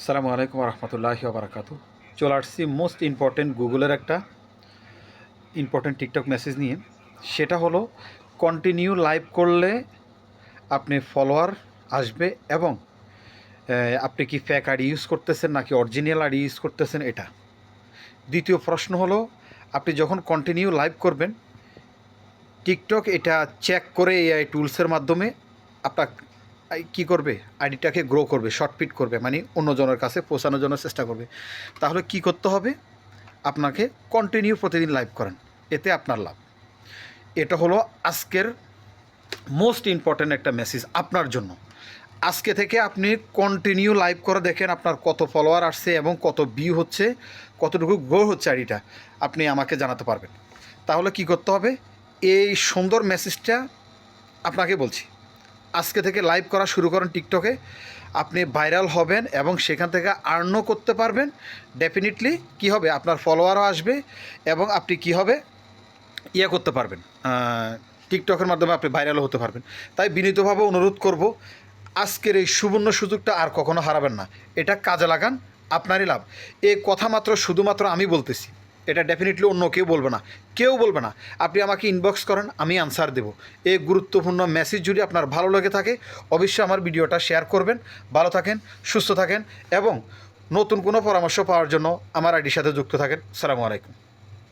আসসালামু আলাইকুম রহমতুল্লাহি বারাকাতু। চলে আসছি মোস্ট ইম্পর্টেন্ট গুগলের একটা ইম্পর্টেন্ট টিকটক মেসেজ নিয়ে। সেটা হলো কন্টিনিউ লাইভ করলে আপনি ফলোয়ার আসবে এবং আপনি কি ফেক আইডি ইউজ করতেছেন নাকি অরিজিনাল আইডি ইউজ করতেছেন এটা। দ্বিতীয় প্রশ্ন হলো আপনি যখন কন্টিনিউ লাইভ করবেন টিকটক এটা চেক করে এআই টুলসের মাধ্যমে আপনার কী করবে, আইডিটাকে গ্রো করবে, শর্টপিট করবে, মানে অন্যজনের কাছে পৌঁছানোর জন্য চেষ্টা করবে। তাহলে কি করতে হবে, আপনাকে কন্টিনিউ প্রতিদিন লাইভ করেন, এতে আপনার লাভ। এটা হলো আজকের মোস্ট ইম্পর্ট্যান্ট একটা মেসেজ আপনার জন্য। আজকে থেকে আপনি কন্টিনিউ লাইভ করে দেখেন আপনার কত ফলোয়ার আসছে এবং কত ভিউ হচ্ছে, কতটুকু গ্রো হচ্ছে আইডিটা, আপনি আমাকে জানাতে পারবেন। তাহলে কি করতে হবে, এই সুন্দর মেসেজটা আপনাকে বলছি, আজকে থেকে লাইভ করা শুরু করেন টিকটকে, আপনি ভাইরাল হবেন এবং সেখান থেকে আর্নও করতে পারবেন। ডেফিনেটলি কি হবে, আপনার ফলোয়ারও আসবে এবং আপনি কি হবে করতে পারবেন, টিকটকের মাধ্যমে আপনি ভাইরালও হতে পারবেন। তাই বিনীতভাবে অনুরোধ করব, আজকের এই সুবর্ণ সুযোগটা আর কখনো হারাবেন না, এটা কাজে লাগান, আপনারই লাভ। এই কথা মাত্র শুধুমাত্র আমি বলতেছি, এটা ডেফিনেটলি অন্য কেউ বলবে না, কেউ বলবে না। আপনি আমাকে ইনবক্স করেন, আমি আনসার দেব। এই গুরুত্বপূর্ণ মেসেজ যদি আপনার ভালো লেগে থাকে অবশ্যই আমার ভিডিওটা শেয়ার করবেন। ভালো থাকেন, সুস্থ থাকেন এবং নতুন কোনো পরামর্শ পাওয়ার জন্য আমার আইডির সাথে যুক্ত থাকেন। আসসালামু আলাইকুম।